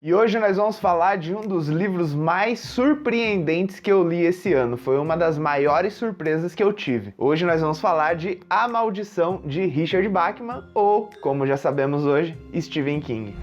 E hoje nós vamos falar de um dos livros mais surpreendentes que eu li esse ano. Foi uma das maiores surpresas que eu tive. Hoje nós vamos falar de A Maldição de Richard Bachman, ou, como já sabemos hoje, Stephen King.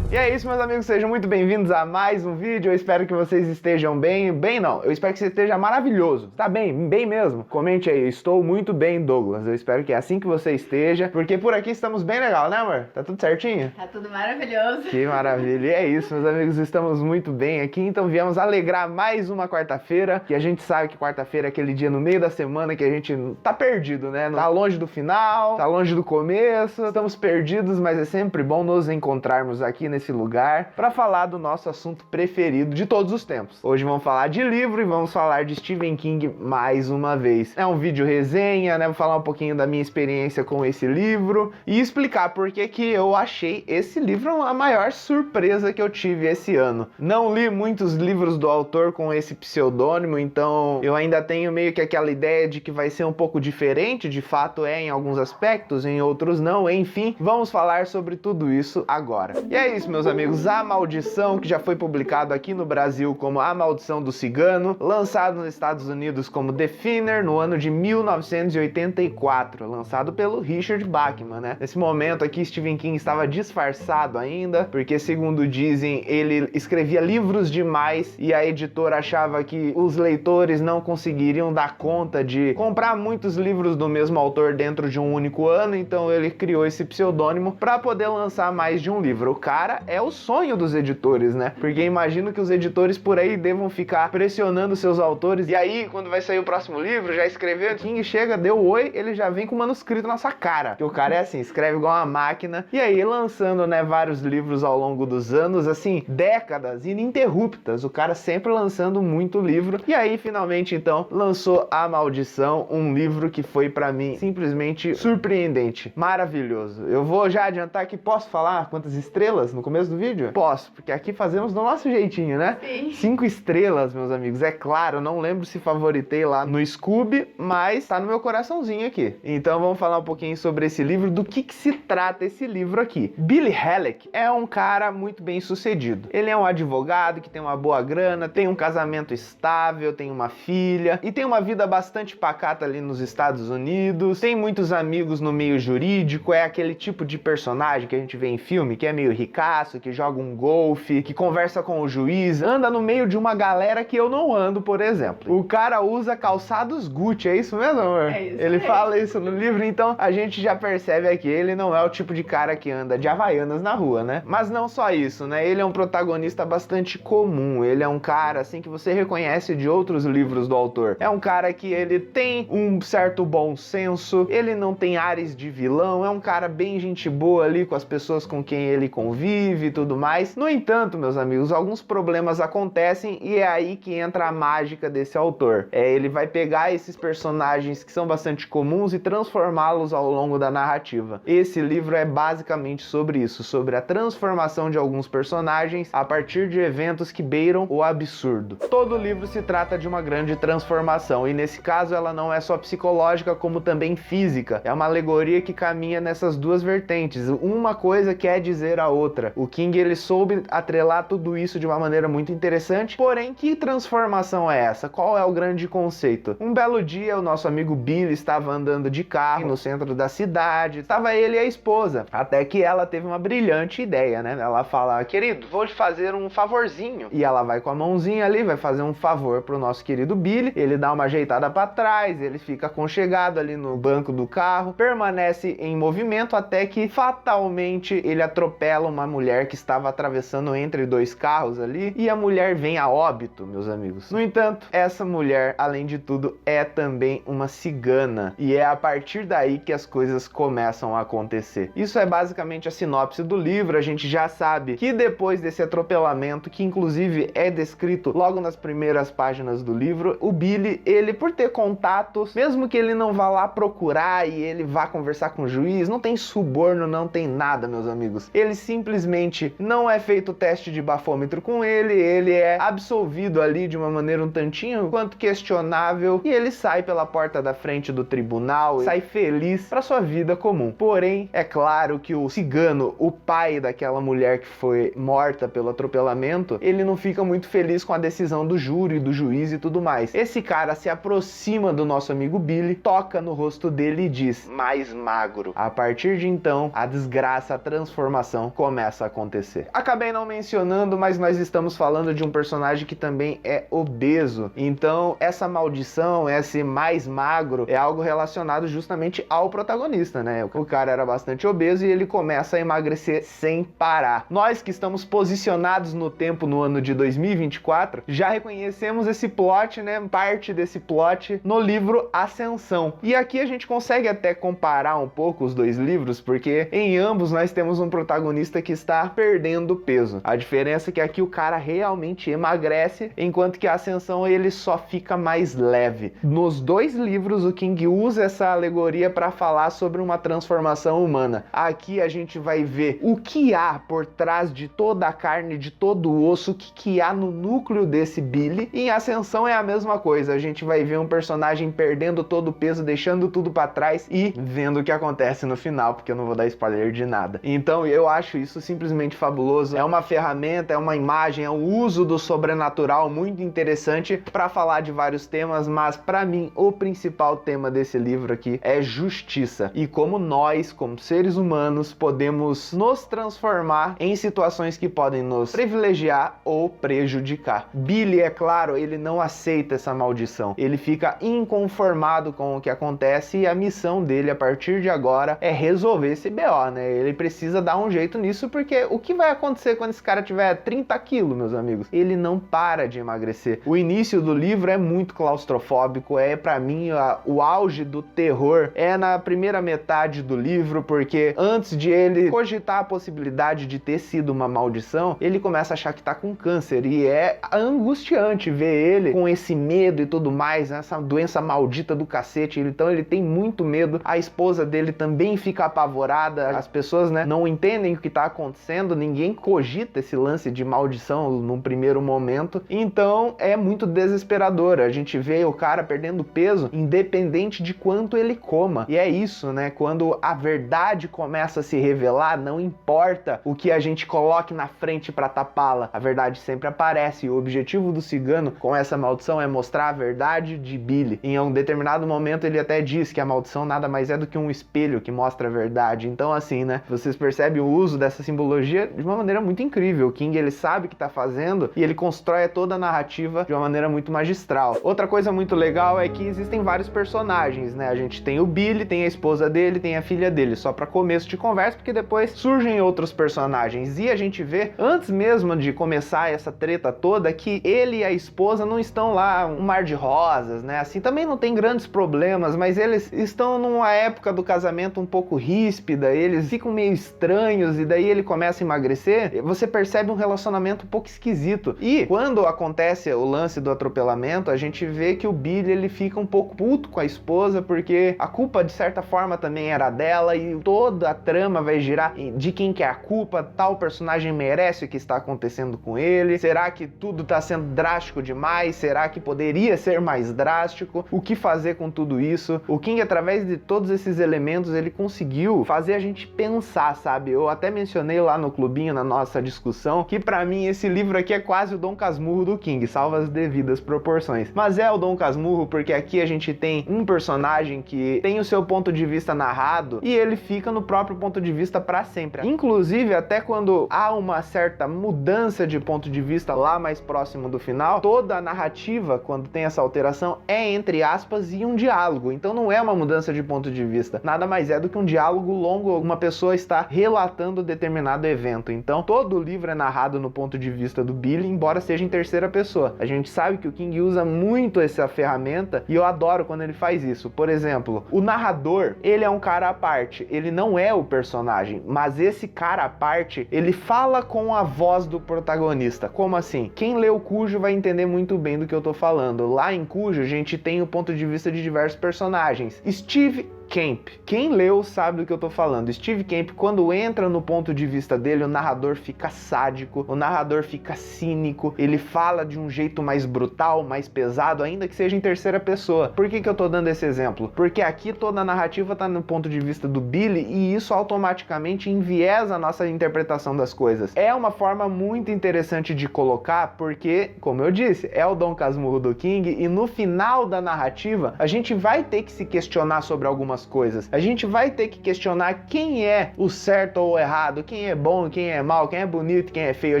E é isso, meus amigos, sejam muito bem-vindos a mais um vídeo. Eu espero que vocês estejam bem. Bem não, eu espero que você esteja maravilhoso. Tá bem? Bem mesmo? Comente aí, estou muito bem, Douglas. Eu espero que é assim que você esteja, porque por aqui estamos bem legal, né, amor? Tá tudo certinho? Tá tudo maravilhoso. Que maravilha. E é isso, meus amigos, estamos muito bem aqui, então viemos alegrar mais uma quarta-feira, que a gente sabe que quarta-feira é aquele dia no meio da semana que a gente tá perdido, né? Tá longe do final, tá longe do começo, estamos perdidos, mas é sempre bom nos encontrarmos aqui nesse lugar para falar do nosso assunto preferido de todos os tempos. Hoje vamos falar de livro e vamos falar de Stephen King mais uma vez. É um vídeo resenha, né? Vou falar um pouquinho da minha experiência com esse livro e explicar por que que eu achei esse livro a maior surpresa que eu tive esse ano. Não li muitos livros do autor com esse pseudônimo, então eu ainda tenho meio que aquela ideia de que vai ser um pouco diferente, de fato é em alguns aspectos, em outros não, enfim, vamos falar sobre tudo isso agora. E é isso, meus amigos, A Maldição, que já foi publicado aqui no Brasil como A Maldição do Cigano, lançado nos Estados Unidos como The Thinner no ano de 1984, lançado pelo Richard Bachman, né? Nesse momento aqui, Stephen King estava disfarçado ainda, porque segundo dizem, ele escrevia livros demais e a editora achava que os leitores não conseguiriam dar conta de comprar muitos livros do mesmo autor dentro de um único ano, então ele criou esse pseudônimo para poder lançar mais de um livro. O cara é o sonho dos editores, né? Porque imagino que os editores por aí devam ficar pressionando seus autores. E aí, quando vai sair o próximo livro, já escreveu, King chega, deu oi, ele já vem com o manuscrito na sua cara. Porque o cara é assim, escreve igual uma máquina. E aí, lançando, né, vários livros ao longo dos anos, assim, décadas ininterruptas. O cara sempre lançando muito livro. E aí, finalmente, então, lançou A Maldição, um livro que foi pra mim simplesmente surpreendente, maravilhoso. Eu vou já adiantar que posso falar quantas estrelas no começo do vídeo? Posso, porque aqui fazemos do nosso jeitinho, né? Sim. 5 estrelas, meus amigos. É claro, não lembro se favoritei lá no Scooby, mas tá no meu coraçãozinho aqui. Então vamos falar um pouquinho sobre esse livro, do que se trata esse livro aqui. Billy Halleck é um cara muito bem sucedido. Ele é um advogado que tem uma boa grana, tem um casamento estável, tem uma filha e tem uma vida bastante pacata ali nos Estados Unidos. Tem muitos amigos no meio jurídico, é aquele tipo de personagem que a gente vê em filme, que é meio ricaço, que joga um golfe, que conversa com o juiz, anda no meio de uma galera que eu não ando, por exemplo. O cara usa calçados Gucci, é isso mesmo, amor? É isso Ele mesmo. fala isso no livro, então a gente já percebe aqui, ele não é o tipo de cara que anda de Havaianas na rua, né? Mas não só isso, né? Ele é um protagonista bastante comum, ele é um cara, assim, que você reconhece de outros livros do autor. É um cara que ele tem um certo bom senso, ele não tem ares de vilão, é um cara bem gente boa ali com as pessoas com quem ele convive e tudo mais. No entanto, meus amigos, alguns problemas acontecem e é aí que entra a mágica desse autor. Ele vai pegar esses personagens que são bastante comuns e transformá-los ao longo da narrativa. Esse livro é basicamente sobre isso, sobre a transformação de alguns personagens a partir de eventos que beiram o absurdo. Todo livro se trata de uma grande transformação e nesse caso ela não é só psicológica como também física. É uma alegoria que caminha nessas duas vertentes. Uma coisa quer dizer a outra. O King, ele soube atrelar tudo isso de uma maneira muito interessante, porém, que transformação é essa? Qual é o grande conceito? Um belo dia, o nosso amigo Billy estava andando de carro no centro da cidade, estava ele e a esposa, até que ela teve uma brilhante ideia, né? Ela fala, querido, vou te fazer um favorzinho. E ela vai com a mãozinha ali, vai fazer um favor pro nosso querido Billy, ele dá uma ajeitada para trás, ele fica aconchegado ali no banco do carro, permanece em movimento até que fatalmente ele atropela uma mulher que estava atravessando entre dois carros ali e a mulher vem a óbito, meus amigos. No entanto, essa mulher, além de tudo, é também uma cigana e é a partir daí que as coisas começam a acontecer. Isso é basicamente a sinopse do livro. A gente já sabe que depois desse atropelamento, que inclusive é descrito logo nas primeiras páginas do livro, o Billy, ele por ter contatos, mesmo que ele não vá lá procurar e ele vá conversar com o juiz, não tem suborno, não tem nada, meus amigos. Ele simplesmente simplesmente não é feito teste de bafômetro com ele é absolvido ali de uma maneira um tantinho quanto questionável e ele sai pela porta da frente do tribunal, sai feliz para sua vida comum. Porém, é claro que o cigano, o pai daquela mulher que foi morta pelo atropelamento, ele não fica muito feliz com a decisão do júri, do juiz e tudo mais. Esse cara se aproxima do nosso amigo Billy, toca no rosto dele e diz: mais magro. A partir de então, a desgraça, a transformação começa a acontecer. Acabei não mencionando, mas nós estamos falando de um personagem que também é obeso. Então, essa maldição, esse mais magro, é algo relacionado justamente ao protagonista, né? O cara era bastante obeso e ele começa a emagrecer sem parar. Nós que estamos posicionados no tempo no ano de 2024, já reconhecemos esse plot, né? Parte desse plot no livro Ascensão. E aqui a gente consegue até comparar um pouco os dois livros, porque em ambos nós temos um protagonista que está perdendo peso. A diferença é que aqui o cara realmente emagrece, enquanto que a Ascensão ele só fica mais leve. Nos dois livros o King usa essa alegoria para falar sobre uma transformação humana. Aqui a gente vai ver o que há por trás de toda a carne, de todo o osso, o que há no núcleo desse Billy. E em Ascensão é a mesma coisa, a gente vai ver um personagem perdendo todo o peso, deixando tudo para trás e vendo o que acontece no final, porque eu não vou dar spoiler de nada. Então eu acho isso simplesmente fabuloso, é uma ferramenta, é uma imagem, é um uso do sobrenatural muito interessante para falar de vários temas, mas para mim o principal tema desse livro aqui é justiça e como nós, como seres humanos, podemos nos transformar em situações que podem nos privilegiar ou prejudicar. Billy, é claro, ele não aceita essa maldição, ele fica inconformado com o que acontece e a missão dele a partir de agora é resolver esse BO, né? Ele precisa dar um jeito nisso, porque o que vai acontecer quando esse cara tiver 30 quilos, meus amigos? Ele não para de emagrecer. O início do livro é muito claustrofóbico, é pra mim o auge do terror é na primeira metade do livro, porque antes de ele cogitar a possibilidade de ter sido uma maldição, ele começa a achar que tá com câncer e é angustiante ver ele com esse medo e tudo mais, né? Essa doença maldita do cacete. Então ele tem muito medo, a esposa dele também fica apavorada, as pessoas, né, não entendem o que tá acontecendo, ninguém cogita esse lance de maldição num primeiro momento, então é muito desesperador. A gente vê o cara perdendo peso independente de quanto ele coma, e é isso, né, quando a verdade começa a se revelar, não importa o que a gente coloque na frente para tapá-la, a verdade sempre aparece, e o objetivo do cigano com essa maldição é mostrar a verdade de Billy. Em um determinado momento ele até diz que a maldição nada mais é do que um espelho que mostra a verdade. Então assim, né, vocês percebem o uso dessa simbologia de uma maneira muito incrível. O King, ele sabe o que tá fazendo e ele constrói toda a narrativa de uma maneira muito magistral. Outra coisa muito legal é que existem vários personagens, né? A gente tem o Billy, tem a esposa dele, tem a filha dele, só para começo de conversa, porque depois surgem outros personagens. E a gente vê, antes mesmo de começar essa treta toda, que ele e a esposa não estão lá um mar de rosas, né? Assim, também não tem grandes problemas, mas eles estão numa época do casamento um pouco ríspida, eles ficam meio estranhos e daí ele começa a emagrecer. Você percebe um relacionamento um pouco esquisito. E quando acontece o lance do atropelamento, a gente vê que o Billy, ele fica um pouco puto com a esposa, porque a culpa de certa forma também era dela e toda a trama vai girar de quem que é a culpa, tal personagem merece o que está acontecendo com ele, será que tudo está sendo drástico demais, será que poderia ser mais drástico, o que fazer com tudo isso? O King, através de todos esses elementos, ele conseguiu fazer a gente pensar, sabe? Eu até mencionei lá no clubinho, na nossa discussão, que pra mim esse livro aqui é quase o Dom Casmurro do King, salvo as devidas proporções. Mas é o Dom Casmurro porque aqui a gente tem um personagem que tem o seu ponto de vista narrado e ele fica no próprio ponto de vista pra sempre. Inclusive, até quando há uma certa mudança de ponto de vista lá mais próximo do final, toda a narrativa, quando tem essa alteração, é entre aspas e um diálogo. Então não é uma mudança de ponto de vista, nada mais é do que um diálogo longo, uma pessoa está relatando determinado evento. Então todo o livro é narrado no ponto de vista do Billy, embora seja em terceira pessoa. A gente sabe que o King usa muito essa ferramenta e eu adoro quando ele faz isso. Por exemplo, o narrador, ele é um cara à parte, ele não é o personagem, mas esse cara à parte, ele fala com a voz do protagonista. Como assim? Quem leu Cujo vai entender muito bem do que eu tô falando. Lá em Cujo, a gente tem o ponto de vista de diversos personagens. Steve, Camp. Quem leu sabe do que eu tô falando. Steve Camp, quando entra no ponto de vista dele, o narrador fica sádico, o narrador fica cínico, ele fala de um jeito mais brutal, mais pesado, ainda que seja em terceira pessoa. Por que eu tô dando esse exemplo? Porque aqui toda a narrativa tá no ponto de vista do Billy e isso automaticamente enviesa a nossa interpretação das coisas. É uma forma muito interessante de colocar porque, como eu disse, é o Dom Casmurro do King e no final da narrativa a gente vai ter que se questionar sobre algumas coisas. A gente vai ter que questionar quem é o certo ou o errado, quem é bom, quem é mal, quem é bonito, quem é feio. A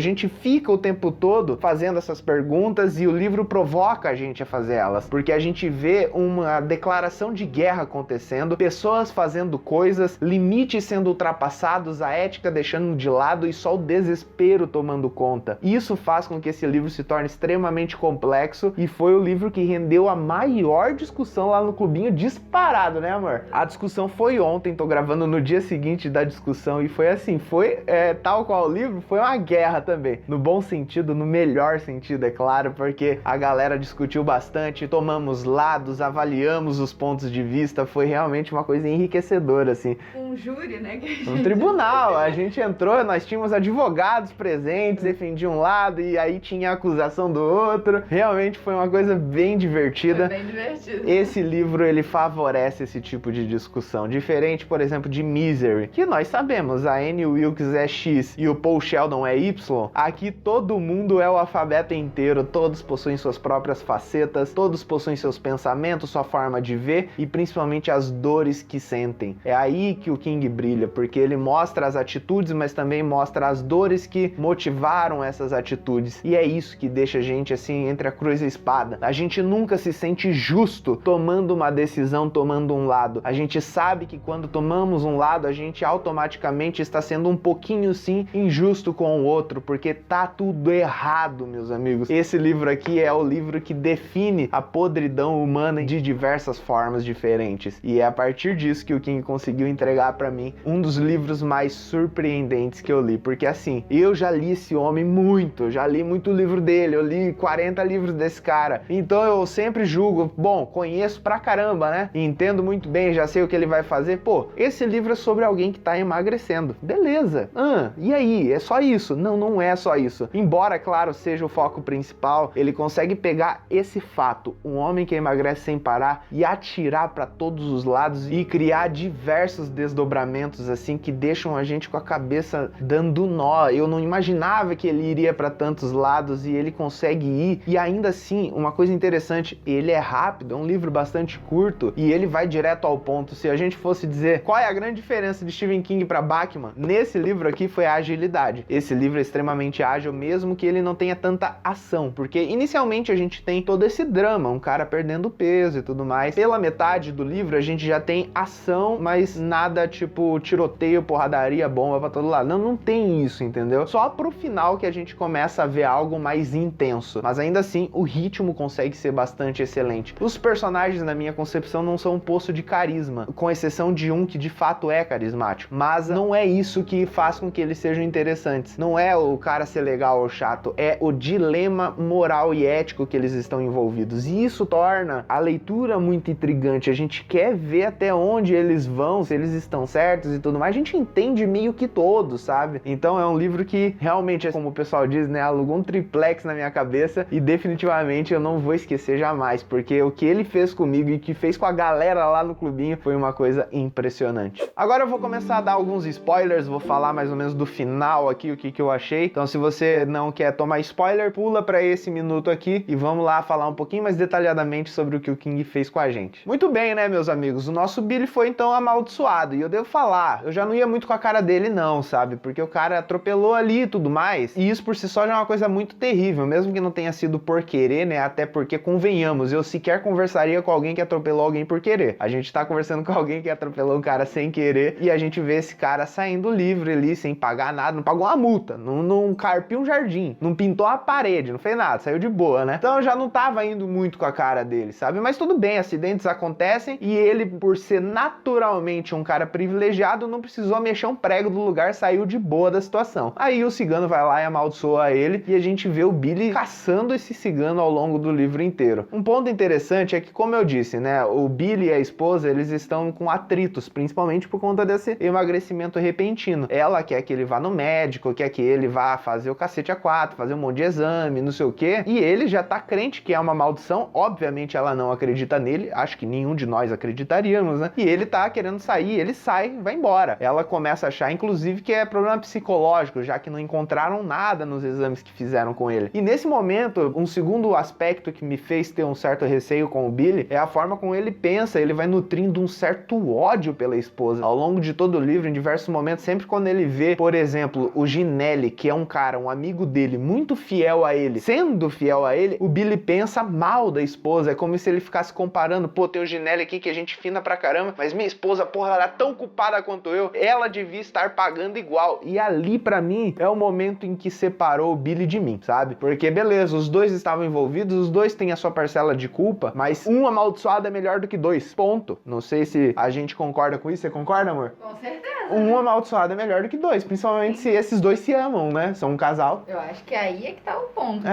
gente fica o tempo todo fazendo essas perguntas e o livro provoca a gente a fazer elas, porque a gente vê uma declaração de guerra acontecendo, pessoas fazendo coisas, limites sendo ultrapassados, a ética deixando de lado e só o desespero tomando conta. Isso faz com que esse livro se torne extremamente complexo e foi o livro que rendeu a maior discussão lá no clubinho disparado, né, amor? A discussão foi ontem, tô gravando no dia seguinte da discussão e foi assim, tal qual o livro, foi uma guerra também. No bom sentido, no melhor sentido, é claro, porque a galera discutiu bastante, tomamos lados, avaliamos os pontos de vista, foi realmente uma coisa enriquecedora, assim. Um júri, né? Um tribunal, a gente entrou, nós tínhamos advogados presentes, defendiam um lado e aí tinha a acusação do outro. Realmente foi uma coisa bem divertida. Foi bem divertido. Esse livro, ele favorece esse tipo de discussão, diferente, por exemplo, de Misery, que nós sabemos, a Annie Wilkes é X e o Paul Sheldon é Y. Aqui todo mundo é o alfabeto inteiro, todos possuem suas próprias facetas, todos possuem seus pensamentos, sua forma de ver e principalmente as dores que sentem. É aí que o King brilha, porque ele mostra as atitudes, mas também mostra as dores que motivaram essas atitudes. E é isso que deixa a gente assim entre a cruz e a espada. A gente nunca se sente justo tomando uma decisão, tomando um lado. A gente sabe que quando tomamos um lado, a gente automaticamente está sendo um pouquinho sim injusto com o outro, porque tá tudo errado, meus amigos. Esse livro aqui é o livro que define a podridão humana de diversas formas diferentes. E é a partir disso que o King conseguiu entregar pra mim um dos livros mais surpreendentes que eu li, porque assim, eu já li esse homem muito, eu já li muito livro dele, eu li 40 livros desse cara, então eu sempre julgo, bom, conheço pra caramba, né, entendo muito bem, já sei o que ele vai fazer, pô, esse livro é sobre alguém que tá emagrecendo, beleza, e aí, é só isso? Não, não é só isso, embora, claro, seja o foco principal, ele consegue pegar esse fato, um homem que emagrece sem parar e atirar pra todos os lados e criar diversos desdobramentos assim que deixam a gente com a cabeça dando nó. Eu não imaginava que ele iria para tantos lados e ele consegue ir. E ainda assim, uma coisa interessante, ele é rápido, é um livro bastante curto e ele vai direto ao ponto. Se a gente fosse dizer qual é a grande diferença de Stephen King para Bachman, nesse livro aqui foi a agilidade. Esse livro é extremamente ágil, mesmo que ele não tenha tanta ação, porque inicialmente a gente tem todo esse drama, um cara perdendo peso e tudo mais. Pela metade do livro a gente já tem ação, mas nada tipo tiroteio, porradaria, bomba pra todo lado. Não, não tem isso, entendeu? Só pro final que a gente começa a ver algo mais intenso. Mas ainda assim, o ritmo consegue ser bastante excelente. Os personagens, na minha concepção, não são um poço de carisma, com exceção de um que de fato é carismático. Mas não é isso que faz com que eles sejam interessantes. Não é o cara ser legal ou chato, é o dilema moral e ético que eles estão envolvidos. E isso torna a leitura muito intrigante. A gente quer ver até onde eles vão, se eles estão certos e tudo mais. A gente entende meio que todos, sabe? Então é um livro que realmente, como o pessoal diz, né, alugou um triplex na minha cabeça e definitivamente eu não vou esquecer jamais, porque o que ele fez comigo e que fez com a galera lá no clubinho foi uma coisa impressionante. Agora eu vou começar a dar alguns spoilers, vou falar mais ou menos do final aqui, o que eu achei. Então se você não quer tomar spoiler, pula pra esse minuto aqui e vamos lá falar um pouquinho mais detalhadamente sobre o que o King fez com a gente. Muito bem, né, meus amigos? O nosso Billy foi então amaldiçoado, e eu devo falar, eu já não ia muito com a cara dele não, sabe? Porque o cara atropelou ali e tudo mais, e isso por si só já é uma coisa muito terrível, mesmo que não tenha sido por querer, né? Até porque, convenhamos, eu sequer conversaria com alguém que atropelou alguém por querer. A gente tá conversando com alguém que atropelou um cara sem querer, e a gente vê esse cara saindo livre ali, sem pagar nada, não pagou uma multa, não carpiu um jardim, não pintou a parede, não fez nada, saiu de boa, né? Então eu já não tava indo muito com a cara dele, sabe? Mas tudo bem, acidentes acontecem, e ele, por ser naturalmente um cara privilegiado, não precisou mexer um prego do lugar, saiu de boa da situação. Aí o cigano vai lá e amaldiçoa ele, e a gente vê o Billy caçando esse cigano ao longo do livro inteiro. Um ponto interessante é que, como eu disse, né, o Billy e a esposa, eles eles estão com atritos, principalmente por conta desse emagrecimento repentino. Ela quer que ele vá no médico, quer que ele vá fazer o cacete A4, fazer um monte de exame, não sei o quê, e ele já tá crente que é uma maldição. Obviamente ela não acredita nele, acho que nenhum de nós acreditaríamos, né? E ele tá querendo sair, ele sai, vai embora. Ela começa a achar, inclusive, que é problema psicológico, já que não encontraram nada nos exames que fizeram com ele. E nesse momento, um segundo aspecto que me fez ter um certo receio com o Billy é a forma como ele pensa. Ele vai nutrindo um certo ódio pela esposa. Ao longo de todo o livro, em diversos momentos, sempre quando ele vê, por exemplo, o Ginelli, que é um cara, um amigo dele, muito fiel a ele, sendo fiel a ele, o Billy pensa mal da esposa. É como se ele ficasse comparando, pô, tem o Ginelli aqui que a gente fina pra caramba, mas minha esposa, porra, ela é tão culpada quanto eu, ela devia estar pagando igual. E ali, pra mim, é o momento em que separou o Billy de mim, sabe? Porque, beleza, os dois estavam envolvidos, os dois têm a sua parcela de culpa, mas um amaldiçoado é melhor do que dois, ponto. Não sei se a gente concorda com isso, você concorda, amor? Com certeza. Um amaldiçoado é melhor do que dois, principalmente se esses dois se amam, né? São um casal. Eu acho que aí é que tá o ponto.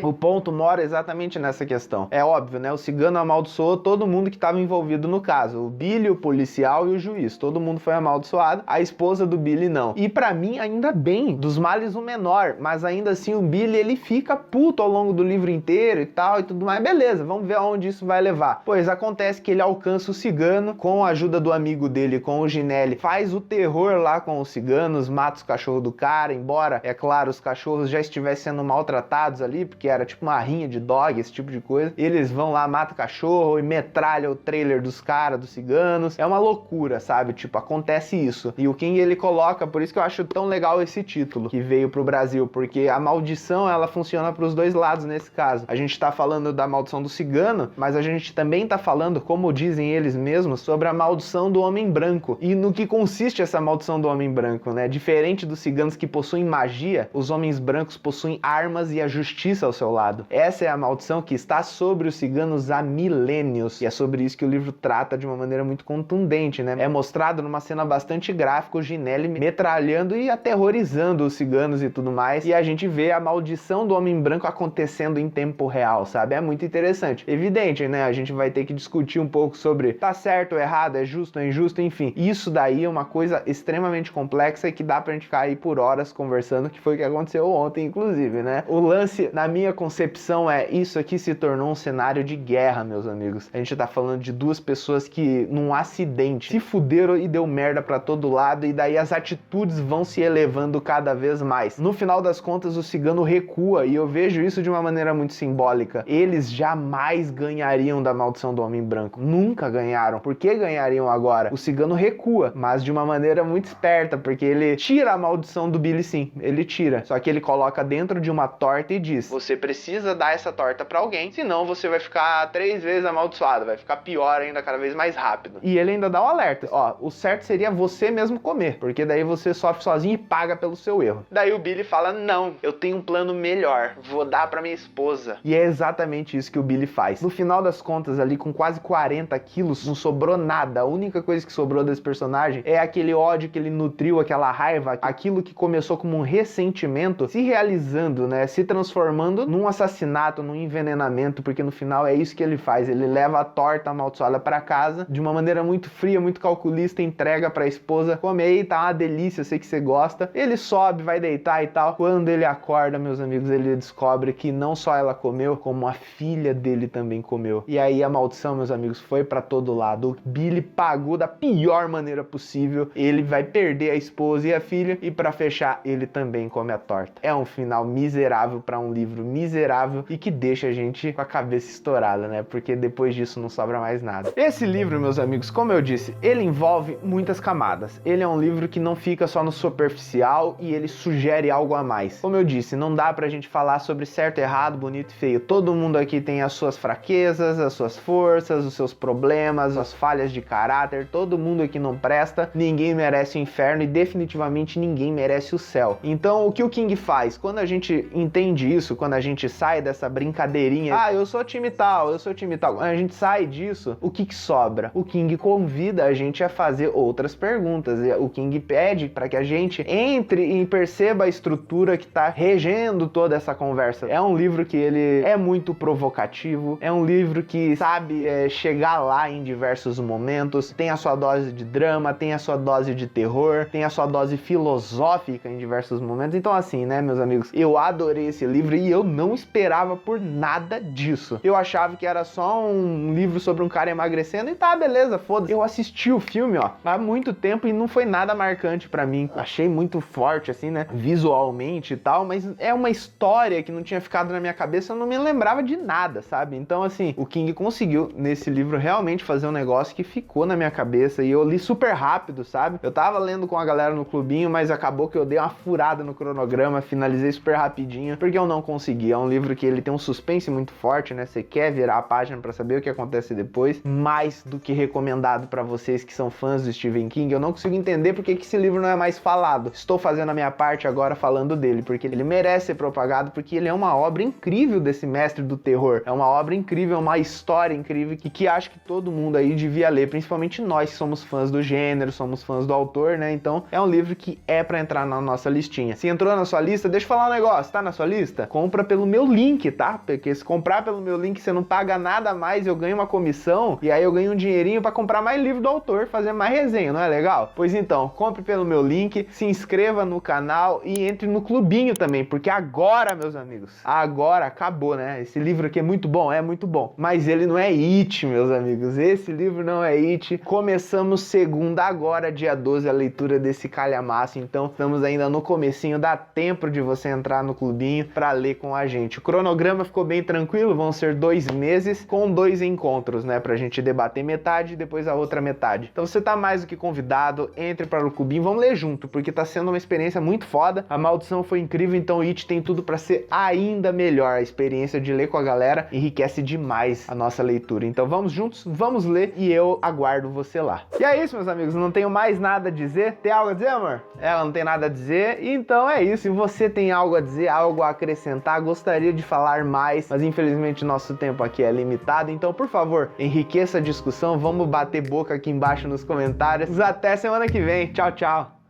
O ponto mora exatamente nessa questão. É óbvio, né? O cigano amaldiçoou todo mundo que estava envolvido no caso. O Billy, o policial e o juiz. Todo mundo foi amaldiçoado. A esposa do Billy não. E pra mim, ainda bem, dos males o menor. Mas ainda assim, o Billy, ele fica puto ao longo do livro inteiro e tal e tudo mais. Beleza, vamos ver aonde isso vai levar. Pois acontece que ele alcança o cigano com a ajuda do amigo dele, com o Ginelli. Faz o terror lá com os ciganos, mata os cachorros do cara, embora, é claro, os cachorros já estivessem sendo maltratados ali, porque era tipo uma rinha de dog, esse tipo de coisa. Eles vão lá, matam o cachorro e metralha o trailer dos caras, dos ciganos. É uma loucura, sabe? Tipo, acontece isso. E o King, ele coloca, por isso que eu acho tão legal esse título que veio pro Brasil, porque a maldição, ela funciona pros dois lados nesse caso. A gente tá falando da maldição do cigano, mas a gente também tá falando, como dizem eles mesmos, sobre a maldição do homem branco. E no que consiste essa maldição do homem branco, né? Diferente dos ciganos que possuem magia, os homens brancos possuem armas e a justiça ao seu lado. Essa é a maldição que está sobre os ciganos há milênios. E é sobre isso que o livro trata de uma maneira muito contundente, né? É mostrado numa cena bastante gráfica o Ginelli metralhando e aterrorizando os ciganos e tudo mais. E a gente vê a maldição do homem branco acontecendo em tempo real, sabe? É muito interessante. Evidente, né? A gente vai ter que discutir um pouco sobre tá certo ou errado, é justo ou injusto, enfim. Isso daí é uma coisa extremamente complexa e que dá pra gente ficar aí por horas conversando, que foi o que aconteceu ontem, inclusive, né? O lance, na minha concepção, é isso aqui se tornou um cenário de guerra, meus amigos. A gente tá falando de duas pessoas que, num acidente, se fuderam e deu merda pra todo lado, e daí as atitudes vão se elevando cada vez mais. No final das contas, o cigano recua, e eu vejo isso de uma maneira muito simbólica. Eles jamais ganhariam da maldição do homem branco. Nunca ganharam. Por que ganhariam agora? O cigano recua, mas de uma maneira muito esperta, porque ele tira a maldição do Billy, sim. Ele tira. Só que ele coloca dentro de uma torta e diz: você precisa dar essa torta pra alguém, senão você vai ficar 3 vezes amaldiçoado, vai ficar pior ainda, cada vez mais rápido. E ele ainda dá um alerta: ó, o certo seria você mesmo comer, porque daí você sofre sozinho e paga pelo seu erro. Daí o Billy fala: não, eu tenho um plano melhor, vou dar pra minha esposa. E é exatamente isso que o Billy faz. No final das contas, ali com quase 40 quilos, não sobrou nada. A única coisa que sobrou desse personagem é aquele ódio que ele nutriu, aquela raiva, aquilo que começou como um ressentimento, se realizando, né, se transformando num assassinato, num envenenamento, porque no final é isso que ele faz. Ele leva a torta amaldiçoada pra casa, de uma maneira muito fria, muito calculista, entrega pra esposa: come aí, tá uma delícia, eu sei que você gosta. Ele sobe, vai deitar e tal. Quando ele acorda, meus amigos, ele descobre que não só ela comeu, como a filha dele também comeu. E aí a maldição, meus amigos, foi pra todo lado. O Billy pagou da pior maneira possível. Ele vai perder a esposa e a filha, e pra fechar, ele também come a torta. É um final miserável pra um livro miserável e que deixa a gente com a cabeça estourada, né? Porque depois disso não sobra mais nada. Esse livro, meus amigos, como eu disse, ele envolve muitas camadas. Ele é um livro que não fica só no superficial e ele sugere algo a mais. Como eu disse, não dá pra gente falar sobre certo, errado, bonito e feio. Todo mundo aqui tem as suas fraquezas, as suas forças, os seus problemas, as falhas de caráter. Todo mundo aqui não presta. Ninguém merece o inferno e definitivamente ninguém merece o céu. Então, o que o King faz? Quando a gente entende isso, quando a gente sai dessa brincadeirinha, eu sou time tal, eu sou time tal, quando a gente sai disso, o que sobra? O King convida a gente a fazer outras perguntas. O King pede para que a gente entre e perceba a estrutura que tá regendo toda essa conversa. É um livro que ele é muito provocativo, é um livro que sabe chegar lá em diversos momentos, tem a sua dose de drama, tem a sua dose de terror, tem a sua dose filosófica em diversos momentos. Então assim, né, meus amigos, eu adorei esse livro e eu não esperava por nada disso. Eu achava que era só um livro sobre um cara emagrecendo e tá, beleza, foda-se. Eu assisti o filme, há muito tempo e não foi nada marcante pra mim. Achei muito forte, assim, né, visualmente e tal, mas é uma história que não tinha ficado na minha cabeça, eu não me lembrava de nada, sabe? Então, assim, o King conseguiu, nesse livro, realmente fazer um negócio que ficou na minha cabeça e eu li super rápido, sabe? Eu tava lendo com a galera no clubinho, mas acabou que eu dei uma furada no cronograma, finalizei super rapidinho, porque eu não consegui. É um livro que ele tem um suspense muito forte, né? Você quer virar a página pra saber o que acontece depois, mais do que recomendado pra vocês que são fãs do Stephen King. Eu não consigo entender porque que esse livro não é mais falado. Estou fazendo a minha parte agora falando dele, porque ele merece ser propagado, porque ele é uma obra incrível desse mestre do terror. É uma obra incrível, uma história incrível que acho que todo mundo aí devia ler, principalmente nós que somos fãs do gênero, somos fãs do autor, né? Então é um livro que é pra entrar na nossa listinha. Se entrou na sua lista, deixa eu falar um negócio, tá na sua lista? Compra pelo meu link, tá? Porque se comprar pelo meu link, você não paga nada a mais, eu ganho uma comissão e aí eu ganho um dinheirinho pra comprar mais livro do autor, fazer mais resenha, não é legal? Pois então, compre pelo meu link, se inscreva no canal e entre no clubinho também, porque agora, meus amigos, agora acabou, né? Esse livro aqui é muito bom, mas ele não é it, meus amigos, esse livro não é it. Começamos segunda agora, dia 12, a leitura desse calhamaço, então estamos ainda no comecinho, dá tempo de você entrar no clubinho pra ler com a gente. O cronograma ficou bem tranquilo, vão ser 2 meses com 2 encontros, né, pra gente debater metade e depois a outra metade. Então você tá mais do que convidado, entre para o clubinho, vamos ler junto, porque tá sendo uma experiência muito foda, a maldição foi incrível, então o It tem tudo pra ser ainda melhor. A experiência de ler com a galera enriquece demais a nossa leitura. Então vamos juntos, vamos ler e eu aguardo você lá. E é isso, meus amigos, não tenho mais nada a dizer. Tem algo a dizer, amor? Ela não tem nada a dizer, então é isso. Se você tem algo a dizer, algo a acrescentar, gostaria de falar mais, mas infelizmente nosso tempo aqui é limitado, então por favor, enriqueça a discussão, vamos bater boca aqui embaixo nos comentários. Até semana que vem. Tchau, tchau.